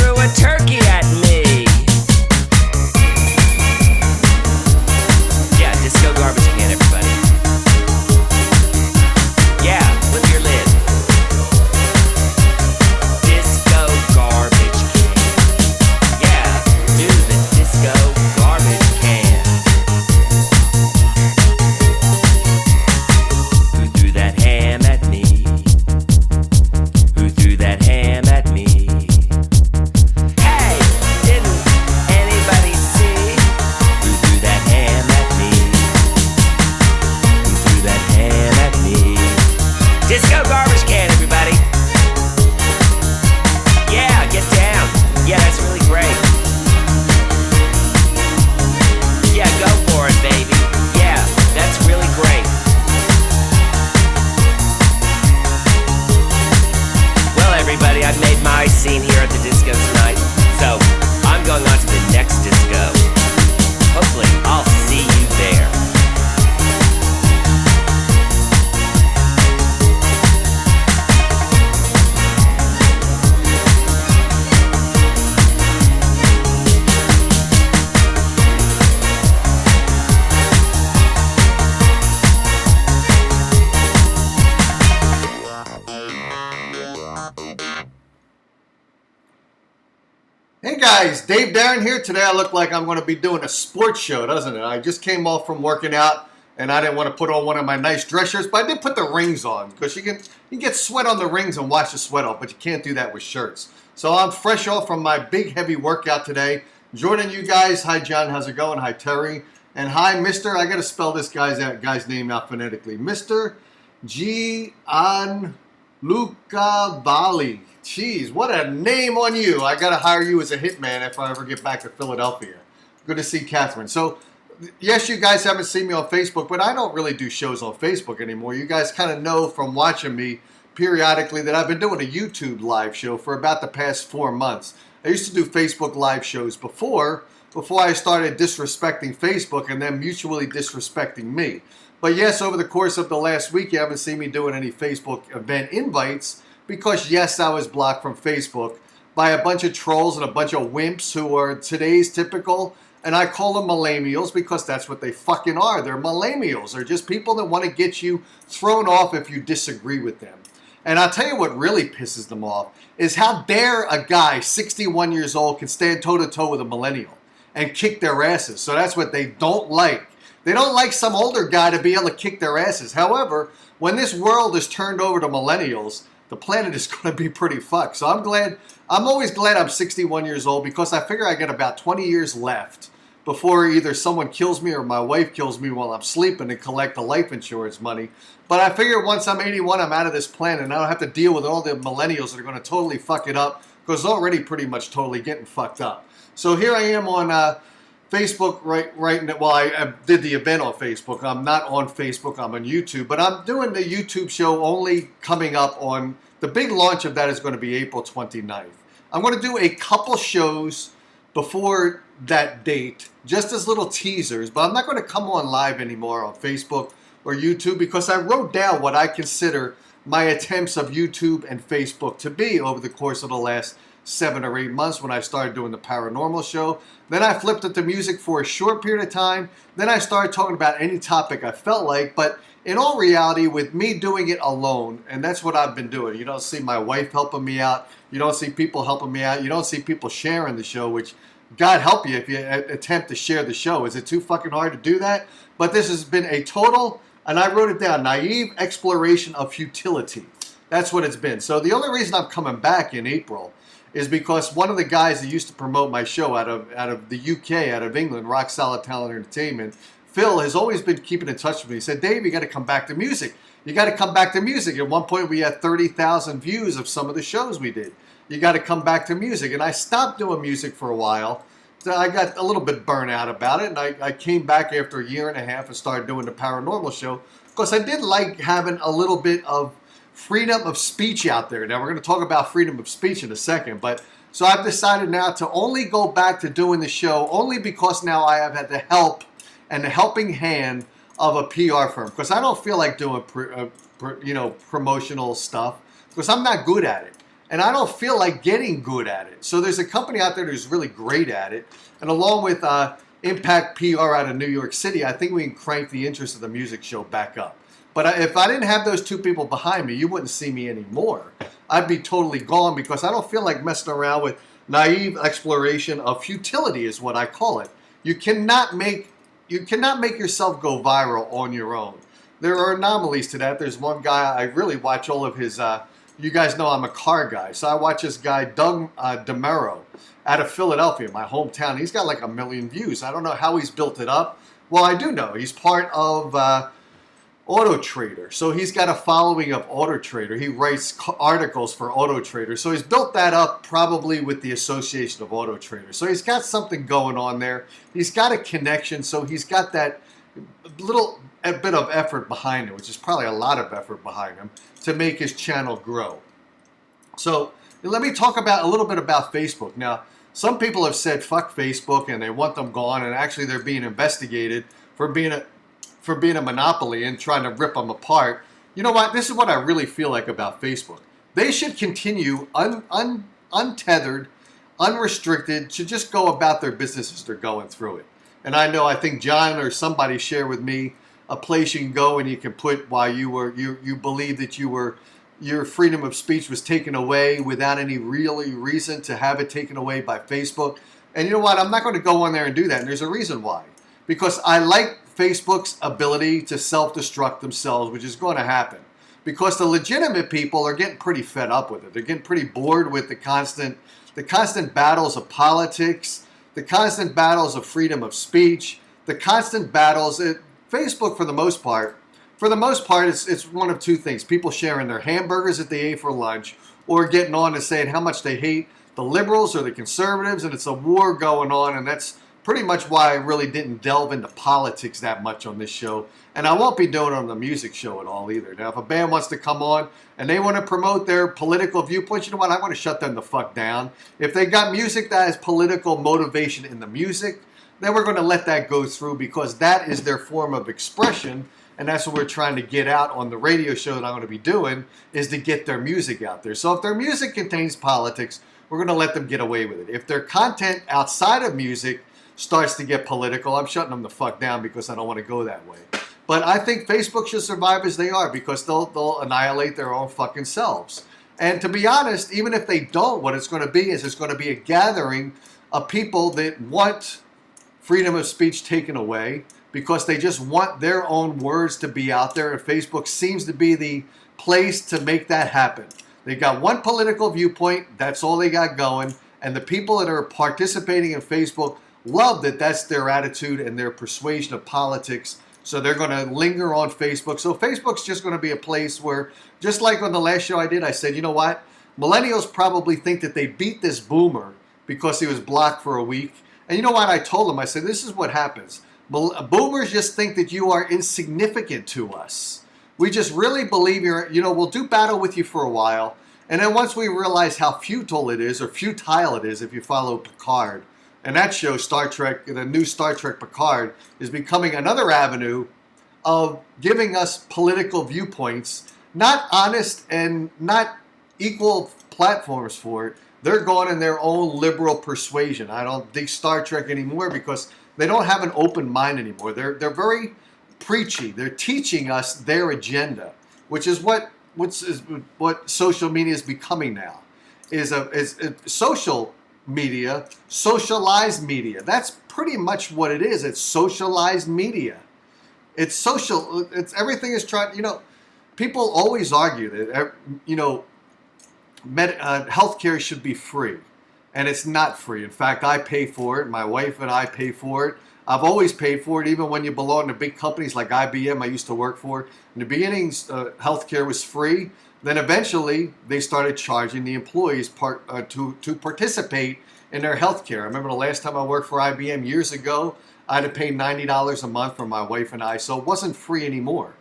threw a turkey at me. Yeah, disco garbage can, everybody. Yeah, flip your lid. Disco garbage can. Yeah, do the disco garbage can. Who threw that ham at me? Who threw that ham at me? Hey, didn't anybody see? Who threw that ham at me? Who threw that ham at me? Disco garbage can, everybody. Yeah, get down. Yeah, that's really great. Yeah, go for it, baby. Yeah, that's really great. Well, everybody, I've made my scene here at the disco tonight, so I'm going on to the next disco. Hopefully, I'll see you there. Hey guys, Dave Darren here. Today I look like I'm going to be doing a sports show, doesn't it? I just came off from working out and I didn't want to put on one of my nice dress shirts, but I did put the rings on because you can get sweat on the rings and wash the sweat off, but you can't do that with shirts. So I'm fresh off from my big heavy workout today. Joining you guys. Hi John, how's it going? Hi Terry. And hi Mr. I got to spell this guy's name out phonetically. Mr. Gianluca Bali. Jeez, what a name on you. I got to hire you as a hitman if I ever get back to Philadelphia. Good to see Catherine. So, yes, you guys haven't seen me on Facebook, but I don't really do shows on Facebook anymore. You guys kind of know from watching me periodically that I've been doing a YouTube live show for about the past 4 months. I used to do Facebook live shows before I started disrespecting Facebook and then mutually disrespecting me. But yes, over the course of the last week, you haven't seen me doing any Facebook event invites because, yes, I was blocked from Facebook by a bunch of trolls and a bunch of wimps who are today's typical, and I call them millennials because that's what they fucking are. They're millennials. They're just people that want to get you thrown off if you disagree with them. And I'll tell you what really pisses them off is how dare a guy 61 years old can stand toe-to-toe with a millennial and kick their asses. So that's what they don't like. They don't like some older guy to be able to kick their asses. However, when this world is turned over to millennials, the planet is going to be pretty fucked. So I'm always glad I'm 61 years old because I figure I got about 20 years left before either someone kills me or my wife kills me while I'm sleeping to collect the life insurance money. But I figure once I'm 81, I'm out of this planet and I don't have to deal with all the millennials that are going to totally fuck it up because they're already pretty much totally getting fucked up. So here I am on Facebook right now. Well, I did the event on Facebook. I'm not on Facebook. I'm on YouTube. But I'm doing the YouTube show only coming up on the big launch of that is going to be April 29th. I'm going to do a couple shows before that date, just as little teasers. But I'm not going to come on live anymore on Facebook or YouTube because I wrote down what I consider my attempts of YouTube and Facebook to be over the course of the last 7 or 8 months when I started doing the paranormal show. Then I flipped it to music for a short period of time. Then I started talking about any topic I felt like. But in all reality, with me doing it alone, and that's what I've been doing. You don't see my wife helping me out. You don't see people helping me out. You don't see people sharing the show, which God help you if you attempt to share the show. Is it too fucking hard to do that? But this has been a total, and I wrote it down, naive exploration of futility. That's what it's been. So the only reason I'm coming back in April is because one of the guys that used to promote my show out of the UK, out of England, Rock Solid Talent Entertainment, Phil, has always been keeping in touch with me. He said, Dave, you got to come back to music. You got to come back to music. At one point, we had 30,000 views of some of the shows we did. You got to come back to music. And I stopped doing music for a while. So I got a little bit burnt out about it. And I came back after a year and a half and started doing the paranormal show because I did like having a little bit of freedom of speech out there. Now, we're going to talk about freedom of speech in a second, but so I've decided now to only go back to doing the show only because now I have had the help and the helping hand of a PR firm because I don't feel like doing promotional stuff because I'm not good at it. and I don't feel like getting good at it. So there's a company out there who's really great at it, and along with Impact PR out of New York City, I think we can crank the interest of the music show back up. But if I didn't have those two people behind me, you wouldn't see me anymore. I'd be totally gone because I don't feel like messing around with naive exploration of futility is what I call it. You cannot make yourself go viral on your own. There are anomalies to that. There's one guy, I really watch all of his, you guys know I'm a car guy, so I watch this guy, Doug DeMero, out of Philadelphia, my hometown. He's got like 1 million views. I don't know how he's built it up. Well, I do know. He's part of Auto Trader. So he's got a following of Auto Trader. He writes articles for Auto Trader. So he's built that up probably with the association of Auto Trader. So he's got something going on there. He's got a connection. So he's got that a bit of effort behind him, which is probably a lot of effort behind him to make his channel grow. So let me talk about a little bit about Facebook. Now, some people have said fuck Facebook and they want them gone, and actually they're being investigated for being a monopoly and trying to rip them apart. You know what? This is what I really feel like about Facebook. They should continue untethered, unrestricted, should just go about their business as they're going through it. And I think John or somebody shared with me a place you can go and you can put why you believe that your freedom of speech was taken away without any really reason to have it taken away by Facebook. And you know what? I'm not going to go on there and do that. And there's a reason why. Because I like Facebook's ability to self-destruct themselves, which is going to happen. Because the legitimate people are getting pretty fed up with it. They're getting pretty bored with the constant battles of politics, the constant battles of freedom of speech, the constant battles. Facebook, for the most part, it's one of two things. People sharing their hamburgers that they ate for lunch or getting on and saying how much they hate the liberals or the conservatives, and it's a war going on, and that's pretty much why I really didn't delve into politics that much on this show. And I won't be doing it on the music show at all either. Now, if a band wants to come on and they want to promote their political viewpoints, you know what? I want to shut them the fuck down. If they got music that has political motivation in the music, then we're going to let that go through because that is their form of expression. And that's what we're trying to get out on the radio show that I'm going to be doing, is to get their music out there. So if their music contains politics, we're going to let them get away with it. If their content outside of music starts to get political, I'm shutting them the fuck down because I don't want to go that way. But I think Facebook should survive as they are because they'll annihilate their own fucking selves. And to be honest, even if they don't, what it's going to be is it's going to be a gathering of people that want freedom of speech taken away because they just want their own words to be out there, and Facebook seems to be the place to make that happen. They got one political viewpoint, that's all they got going, and the people that are participating in Facebook love that that's their attitude and their persuasion of politics, so they're going to linger on Facebook. So Facebook's just going to be a place where, just like on the last show I did, I said, you know what? Millennials probably think that they beat this boomer because he was blocked for a week. And you know what? I told them, I said, this is what happens. Boomers just think that you are insignificant to us. We just really believe we'll do battle with you for a while. And then once we realize how futile it is, or futile it is if you follow Picard, and that show, Star Trek, the new Star Trek Picard, is becoming another avenue of giving us political viewpoints, not honest and not equal platforms for it. They're going in their own liberal persuasion. I don't dig Star Trek anymore because they don't have an open mind anymore. They're very preachy. They're teaching us their agenda, which is what social media is becoming now. Is social media, socialized media. That's pretty much what it is. It's socialized media. It's social. It's everything is trying. People always argue that healthcare should be free, and it's not free. In fact, I pay for it. My wife and I pay for it. I've always paid for it, even when you belong to big companies like IBM I used to work for. In the beginning, healthcare was free. Then eventually, they started charging the employees to participate in their healthcare. I remember the last time I worked for IBM years ago, I had to pay $90 a month for my wife and I, so it wasn't free anymore.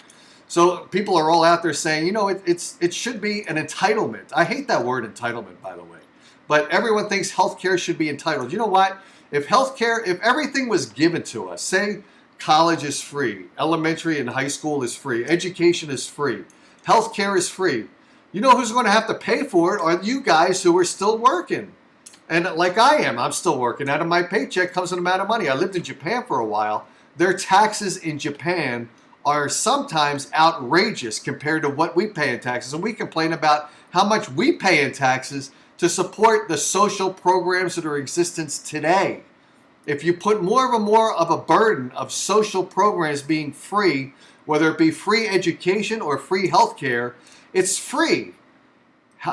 So people are all out there saying, it should be an entitlement. I hate that word entitlement, by the way. But everyone thinks healthcare should be entitled. You know what? If everything was given to us, say college is free, elementary and high school is free, education is free, healthcare is free, You know who's going to have to pay for it are you guys who are still working. And like I am, I'm still working. Out of my paycheck comes an amount of money. I lived in Japan for a while. Their taxes in Japan are sometimes outrageous compared to what we pay in taxes. And we complain about how much we pay in taxes to support the social programs that are in existence today. If you put more of a burden of social programs being free, whether it be free education or free healthcare, it's free.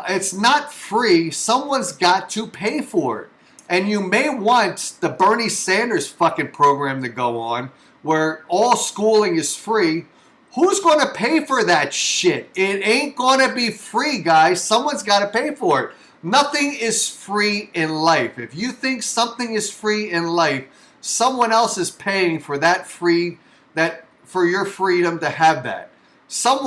It's not free. Someone's got to pay for it. And you may want the Bernie Sanders fucking program to go on where all schooling is free. Who's going to pay for that shit? It ain't going to be free, guys. Someone's got to pay for it. Nothing is free in life. If you think something is free in life, someone else is paying for for your freedom to have that.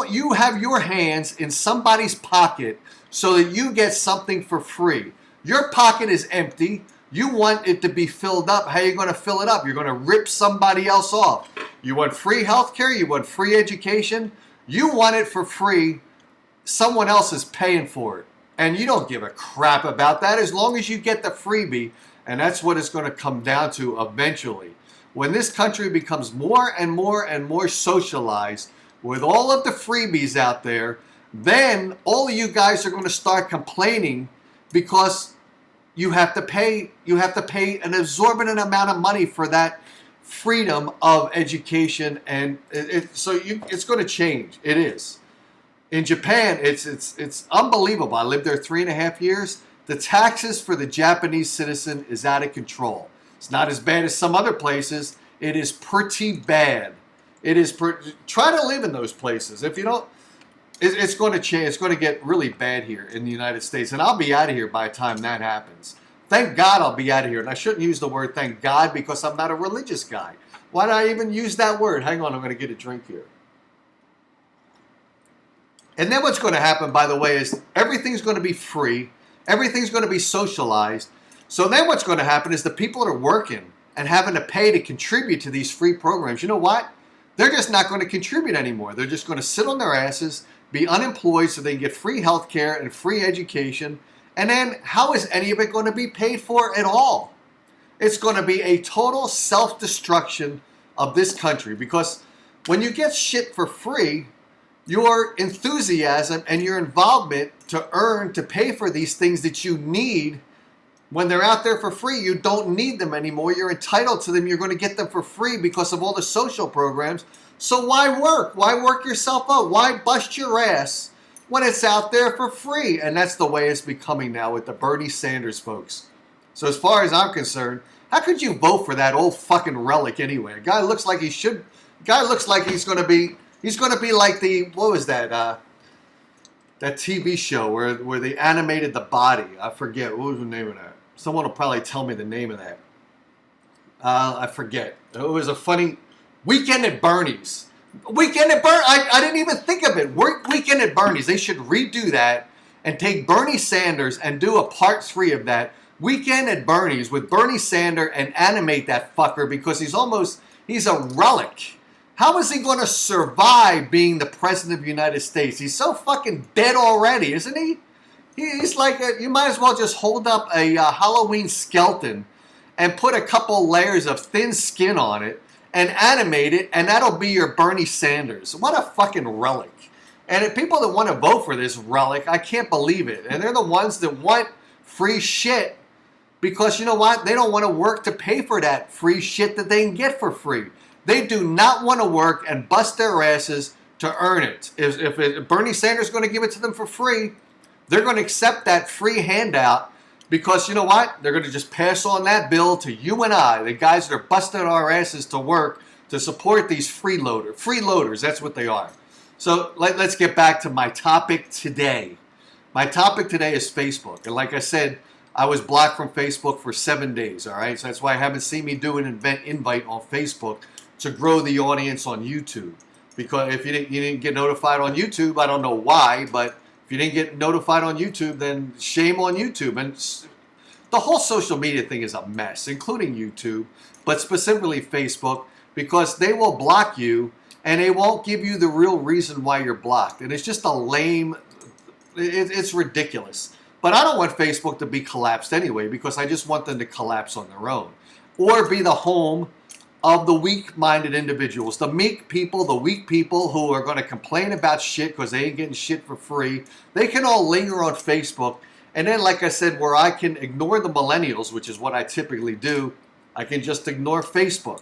You have your hands in somebody's pocket so that you get something for free. Your pocket is empty. You want it to be filled up. How are you going to fill it up? You're going to rip somebody else off. You want free healthcare? You want free education? You want it for free. Someone else is paying for it. And you don't give a crap about that as long as you get the freebie. And that's what it's going to come down to eventually. When this country becomes more and more and more socialized with all of the freebies out there, then all of you guys are going to start complaining because you have to pay an exorbitant amount of money for that freedom of education, and it's going to change. It is. In Japan, it's unbelievable. I lived there 3.5 years. The taxes for the Japanese citizen is out of control. It's not as bad as some other places. It is pretty bad. Try to live in those places. If you don't, it's going to change. It's going to get really bad here in the United States. And I'll be out of here by the time that happens. Thank God I'll be out of here. And I shouldn't use the word thank God because I'm not a religious guy. Why did I even use that word? Hang on, I'm going to get a drink here. And then what's going to happen, by the way, is everything's going to be free. Everything's going to be socialized. So then what's going to happen is the people that are working and having to pay to contribute to these free programs, you know what? They're just not going to contribute anymore. They're just going to sit on their asses, be unemployed so they can get free health care and free education. And then how is any of it going to be paid for at all? It's going to be a total self-destruction of this country because when you get shit for free, your enthusiasm and your involvement to pay for these things that you need, when they're out there for free, you don't need them anymore. You're entitled to them. You're going to get them for free because of all the social programs. So why work? Why work yourself up? Why bust your ass when it's out there for free? And that's the way it's becoming now with the Bernie Sanders folks. So as far as I'm concerned, how could you vote for that old fucking relic anyway? A guy looks like he should. Guy looks like he's going to be like what was that? That TV show where they animated the body. I forget. What was the name of that? Someone will probably tell me the name of that. I forget. It was a funny Weekend at Bernie's. Weekend at Bernie's. I didn't even think of it. Weekend at Bernie's. They should redo that and take Bernie Sanders and do a part 3 of that. Weekend at Bernie's with Bernie Sanders and animate that fucker because he's a relic. How is he going to survive being the president of the United States? He's so fucking dead already, isn't he? He's like, you might as well just hold up a Halloween skeleton and put a couple layers of thin skin on it and animate it, and that'll be your Bernie Sanders. What a fucking relic. And if people that want to vote for this relic, I can't believe it. And they're the ones that want free shit because you know what? They don't want to work to pay for that free shit that they can get for free. They do not want to work and bust their asses to earn it. If Bernie Sanders is going to give it to them for free, they're going to accept that free handout because you know what? They're going to just pass on that bill to you and I, the guys that are busting our asses to work to support these freeloaders. That's what they are. So let's get back to my topic today. My topic today is Facebook. And like I said, I was blocked from Facebook for 7 days, all right? So that's why I haven't seen me do an invite on Facebook to grow the audience on YouTube. Because if you didn't get notified on YouTube, I don't know why, but if you didn't get notified on YouTube, then shame on YouTube. And the whole social media thing is a mess, including YouTube, but specifically Facebook, because they will block you and they won't give you the real reason why you're blocked. And it's just a lame It's ridiculous. But I don't want Facebook to be collapsed anyway, because I just want them to collapse on their own. Or be the home of the weak-minded individuals, the meek people, the weak people who are going to complain about shit because they ain't getting shit for free. They can all linger on Facebook. And then, like I said, where I can ignore the millennials, which is what I typically do, I can just ignore Facebook.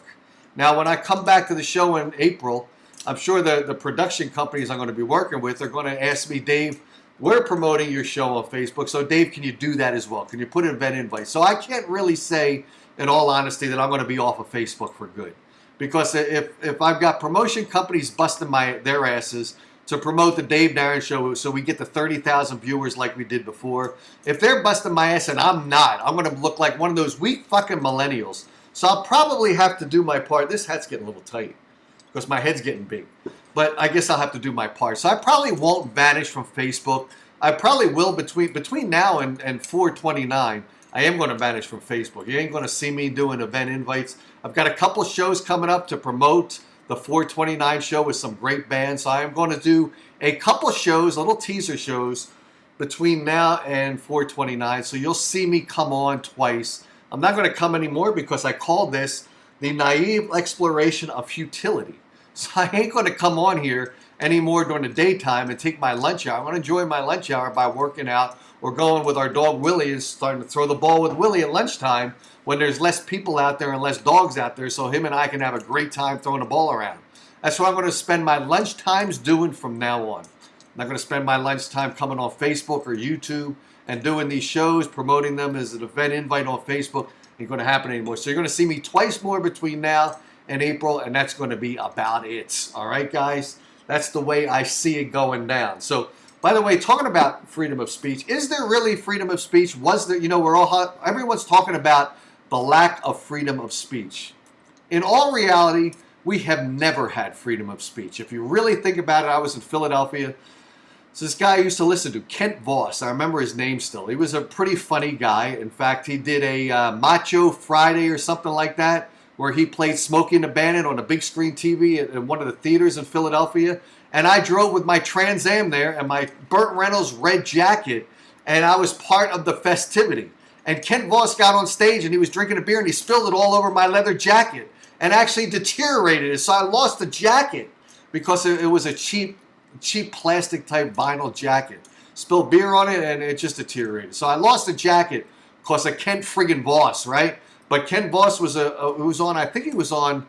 Now, when I come back to the show in April, I'm sure the production companies I'm going to be working with are going to ask me, Dave, we're promoting your show on Facebook. So, Dave, can you do that as well? Can you put an event invite? So I can't really say, in all honesty, that I'm going to be off of Facebook for good. Because if I've got promotion companies busting their asses to promote the Dave Darren Show so we get the 30,000 viewers like we did before, if they're busting my ass and I'm not, I'm going to look like one of those weak fucking millennials. So I'll probably have to do my part. This hat's getting a little tight because my head's getting big. But I guess I'll have to do my part. So I probably won't vanish from Facebook. I probably will between now and 4/29. I am going to vanish from Facebook. You ain't going to see me doing event invites. I've got a couple shows coming up to promote the 4/29 show with some great bands. So I am going to do a couple shows, little teaser shows, between now and 4/29. So you'll see me come on twice. I'm not going to come anymore because I call this the naive exploration of futility. So I ain't going to come on here anymore during the daytime and take my lunch hour. I'm going to enjoy my lunch hour by working out or going with our dog Willie and starting to throw the ball with Willie at lunchtime when there's less people out there and less dogs out there, so him and I can have a great time throwing the ball around. That's what I'm going to spend my lunch times doing from now on. I'm not going to spend my lunch time coming on Facebook or YouTube and doing these shows, promoting them as an event invite on Facebook. Ain't going to happen anymore. So you're going to see me twice more between now and April, and that's going to be about it. All right, guys? That's the way I see it going down. So, by the way, talking about freedom of speech, is there really freedom of speech? Was there, everyone's talking about the lack of freedom of speech. In all reality, we have never had freedom of speech. If you really think about it, I was in Philadelphia. So this guy I used to listen to, Kent Voss. I remember his name still. He was a pretty funny guy. In fact, he did a Macho Friday or something like that, where he played Smokey and the Bandit on a big screen TV at one of the theaters in Philadelphia. And I drove with my Trans Am there and my Burt Reynolds red jacket, and I was part of the festivity. And Kent Voss got on stage and he was drinking a beer and he spilled it all over my leather jacket and actually deteriorated it. So I lost the jacket because it was a cheap plastic type vinyl jacket. Spilled beer on it and it just deteriorated. So I lost the jacket because of Kent friggin' Voss, right? But Kent Voss was I think he was on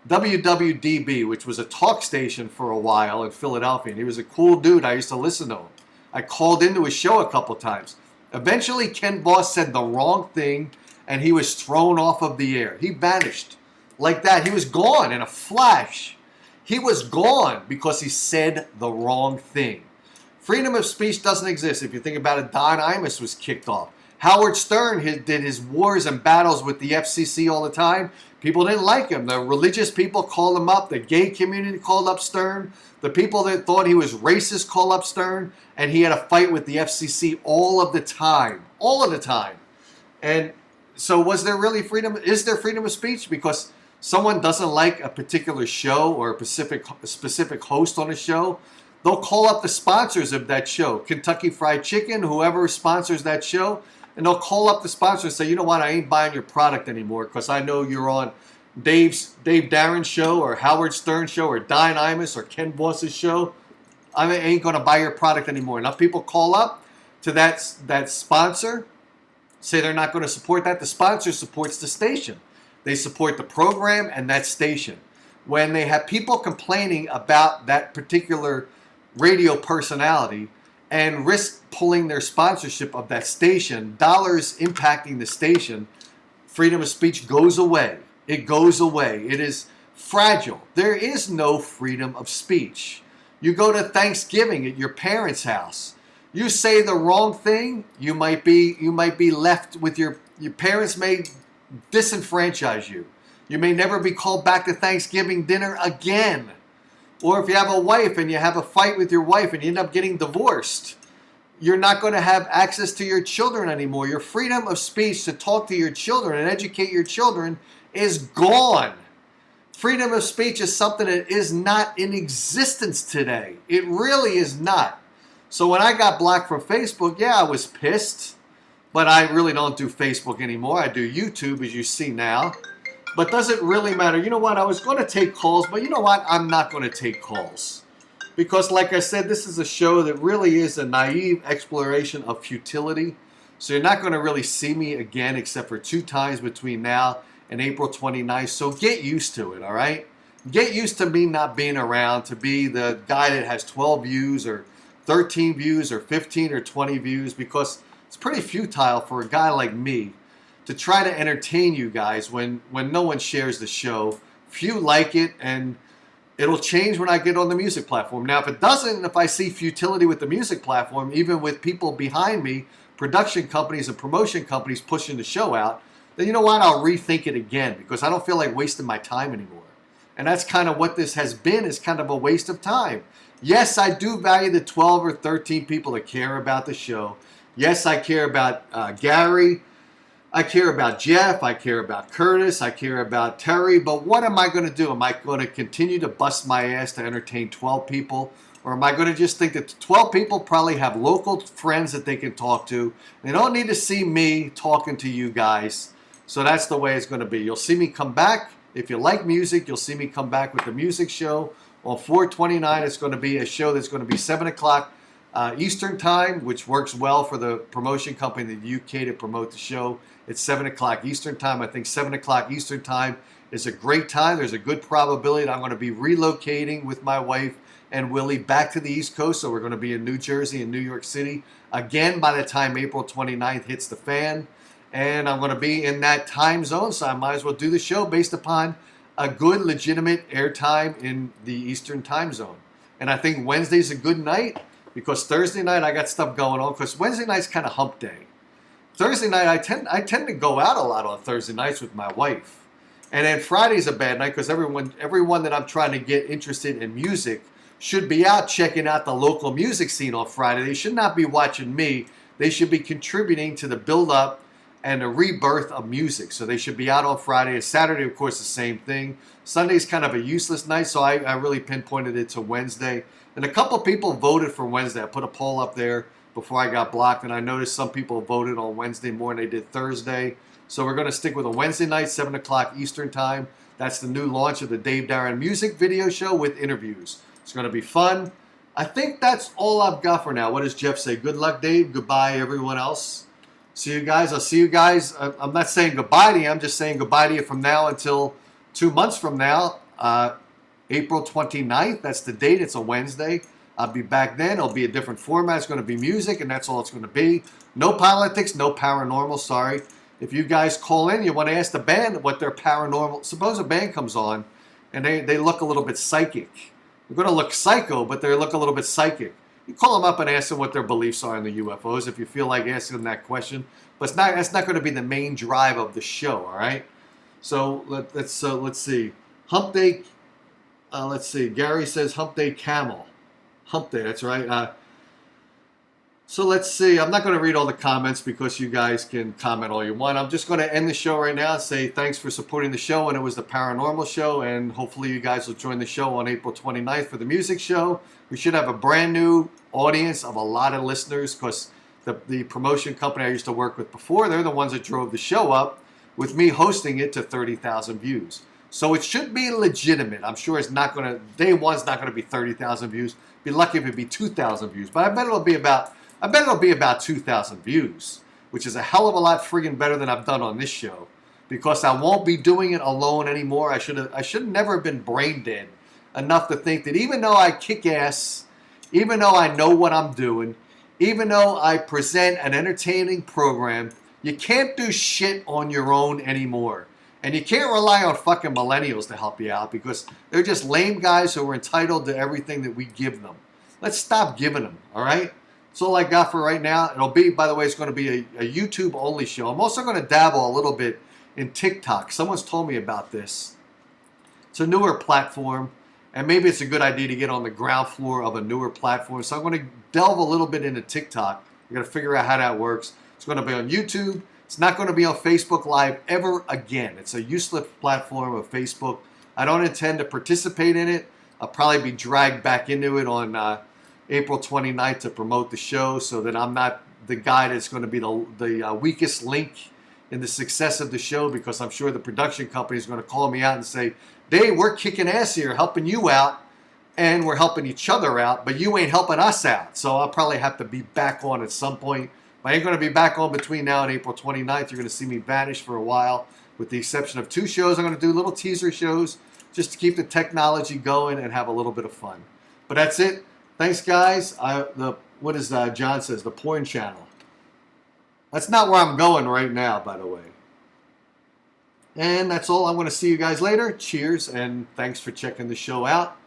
WWDB, which was a talk station for a while in Philadelphia. And he was a cool dude. I used to listen to him. I called into his show a couple times. Eventually, Kent Voss said the wrong thing and he was thrown off of the air. He vanished like that. He was gone in a flash. He was gone because he said the wrong thing. Freedom of speech doesn't exist. If you think about it, Don Imus was kicked off. Howard Stern did his wars and battles with the FCC all the time. People didn't like him. The religious people called him up. The gay community called up Stern. The people that thought he was racist called up Stern. And he had a fight with the FCC all of the time. All of the time. And so was there really freedom? Is there freedom of speech? Because someone doesn't like a particular show or a specific host on a show, they'll call up the sponsors of that show. Kentucky Fried Chicken, whoever sponsors that show. And they'll call up the sponsor and say, you know what, I ain't buying your product anymore because I know you're on Dave Darren show or Howard Stern show or Don Imus or Ken Voss's show. I ain't going to buy your product anymore. Enough people call up to that sponsor, say they're not going to support that. The sponsor supports the station. They support the program and that station. When they have people complaining about that particular radio personality and risk pulling their sponsorship of that station, dollars impacting the station, freedom of speech goes away. It goes away. It is fragile. There is no freedom of speech. You go to Thanksgiving at your parents' house. You say the wrong thing, you might be left with your parents may disenfranchise you. You may never be called back to Thanksgiving dinner again. Or if you have a wife and you have a fight with your wife and you end up getting divorced, you're not going to have access to your children anymore. Your freedom of speech to talk to your children and educate your children is gone. Freedom of speech is something that is not in existence today. It really is not. So when I got blocked from Facebook, yeah, I was pissed. But I really don't do Facebook anymore. I do YouTube, as you see now. But does it really matter? You know what? I was going to take calls, but you know what? I'm not going to take calls. Because like I said, this is a show that really is a naive exploration of futility. So you're not going to really see me again except for 2 times between now and April 29th. So get used to it, all right? Get used to me not being around to be the guy that has 12 views or 13 views or 15 or 20 views, because it's pretty futile for a guy like me to try to entertain you guys when no one shares the show. Few like it, and it'll change when I get on the music platform. Now, if it doesn't, if I see futility with the music platform, even with people behind me, production companies and promotion companies pushing the show out, then you know what? I'll rethink it again, because I don't feel like wasting my time anymore. And that's kind of what this has been, is kind of a waste of time. Yes, I do value the 12 or 13 people that care about the show. Yes, I care about Gary. I care about Jeff, I care about Curtis, I care about Terry, but what am I going to do? Am I going to continue to bust my ass to entertain 12 people? Or am I going to just think that 12 people probably have local friends that they can talk to? They don't need to see me talking to you guys. So that's the way it's going to be. You'll see me come back. If you like music, you'll see me come back with the music show. On 4/29, it's going to be a show that's going to be 7 o'clock Eastern time, which works well for the promotion company in the UK to promote the show. It's 7 o'clock Eastern time. I think 7 o'clock Eastern time is a great time. There's a good probability that I'm going to be relocating with my wife and Willie back to the East Coast. So we're going to be in New Jersey and New York City again by the time April 29th hits the fan. And I'm going to be in that time zone, so I might as well do the show based upon a good, legitimate airtime in the Eastern time zone. And I think Wednesday's a good night, because Thursday night I got stuff going on, because Wednesday night's kind of hump day. Thursday night I tend to go out a lot on Thursday nights with my wife. And then Friday's a bad night, because everyone that I'm trying to get interested in music should be out checking out the local music scene on Friday. They should not be watching me. They should be contributing to the build-up and the rebirth of music. So they should be out on Friday. And Saturday, of course, the same thing. Sunday's kind of a useless night, so I really pinpointed it to Wednesday. And a couple people voted for Wednesday. I put a poll up there before I got blocked, and I noticed some people voted on Wednesday more than they did Thursday. So we're going to stick with a Wednesday night, 7 o'clock Eastern time. That's the new launch of the Dave Darren Music Video Show with interviews. It's going to be fun. I think that's all I've got for now. What does Jeff say? Good luck, Dave. Goodbye, everyone else. See you guys. I'll see you guys. I'm not saying goodbye to you. I'm just saying goodbye to you from now until 2 months from now, April 29th. That's the date. It's a Wednesday. I'll be back then. It'll be a different format. It's going to be music, and that's all it's going to be. No politics, no paranormal. Sorry. If you guys call in, you want to ask the band what their paranormal. Suppose a band comes on, and they look a little bit psychic. They're going to look psycho, but they look a little bit psychic. You call them up and ask them what their beliefs are in the UFOs if you feel like asking them that question. But that's not going to be the main drive of the show, all right? So let's see. Hump Day. Let's see. Gary says Hump Day Camel. Hump Day, that's right. So let's see. I'm not going to read all the comments because you guys can comment all you want. I'm just going to end the show right now and say thanks for supporting the show. And it was the Paranormal Show. And hopefully you guys will join the show on April 29th for the music show. We should have a brand new audience of a lot of listeners, because the promotion company I used to work with before, they're the ones that drove the show up with me hosting it to 30,000 views. So it should be legitimate. I'm sure it's not going to, day one's not going to be 30,000 views. Be lucky if it'd be 2,000 views. But I bet it'll be about 2,000 views, which is a hell of a lot friggin' better than I've done on this show, because I won't be doing it alone anymore. I should never have been brain dead enough to think that even though I kick ass, even though I know what I'm doing, even though I present an entertaining program, you can't do shit on your own anymore. And you can't rely on fucking millennials to help you out, because they're just lame guys who are entitled to everything that we give them. Let's stop giving them, all right? That's all I got for right now. It'll be, by the way, it's going to be a YouTube-only show. I'm also going to dabble a little bit in TikTok. Someone's told me about this. It's a newer platform, and maybe it's a good idea to get on the ground floor of a newer platform. So I'm going to delve a little bit into TikTok. We're going to figure out how that works. It's going to be on YouTube. It's not going to be on Facebook Live ever again. It's a useless platform of Facebook. I don't intend to participate in it. I'll probably be dragged back into it on April 29th to promote the show so that I'm not the guy that's going to be the weakest link in the success of the show, because I'm sure the production company is going to call me out and say, Dave, we're kicking ass here, helping you out, and we're helping each other out, but you ain't helping us out. So I'll probably have to be back on at some point. I ain't going to be back on between now and April 29th. You're going to see me vanish for a while, with the exception of 2 shows. I'm going to do little teaser shows just to keep the technology going and have a little bit of fun. But that's it. Thanks, guys. What does John says? The porn channel. That's not where I'm going right now, by the way. And that's all. I'm going to see you guys later. Cheers, and thanks for checking the show out.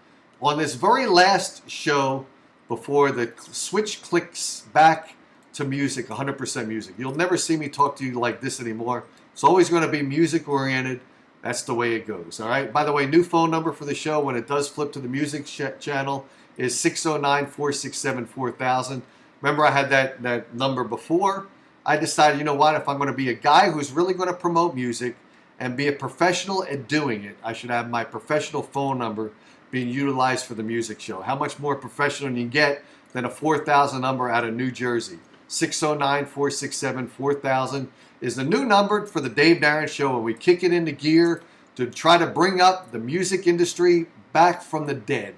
On this very last show before the switch clicks back to music, 100% music. You'll never see me talk to you like this anymore. It's always going to be music oriented. That's the way it goes. All right. By the way, new phone number for the show when it does flip to the music channel is 609-467-4000. Remember, I had that number before. I decided, you know what? If I'm going to be a guy who's really going to promote music and be a professional at doing it, I should have my professional phone number being utilized for the music show. How much more professional you get than a 4,000 number out of New Jersey? 609-467-4000 is the new number for the Dave Darren Show, and we kick it into gear to try to bring up the music industry back from the dead.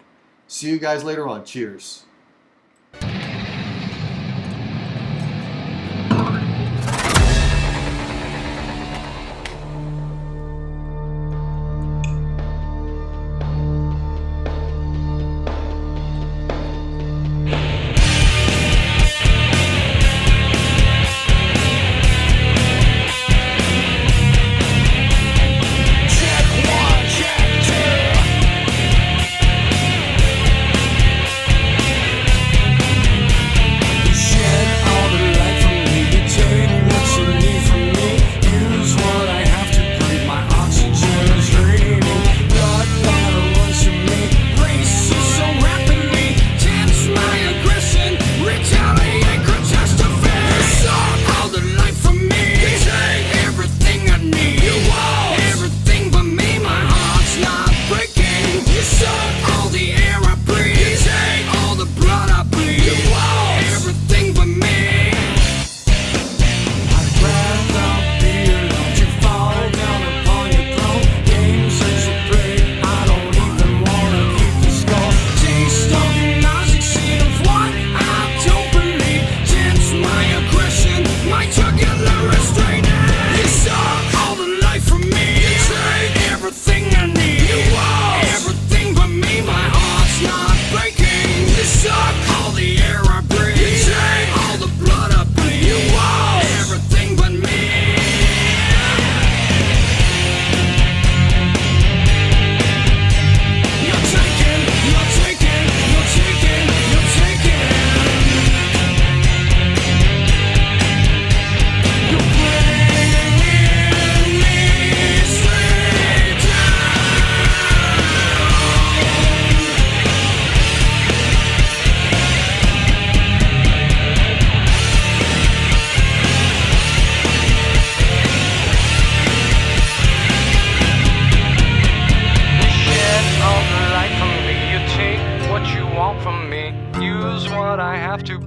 See you guys later on. Cheers.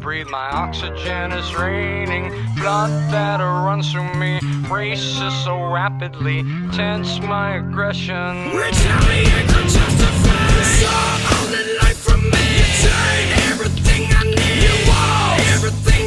breathe, my oxygen is raining. Blood that runs through me races so rapidly, tense my aggression. Retaliate, justify. Suck all the life from me. You take everything I need. You want everything.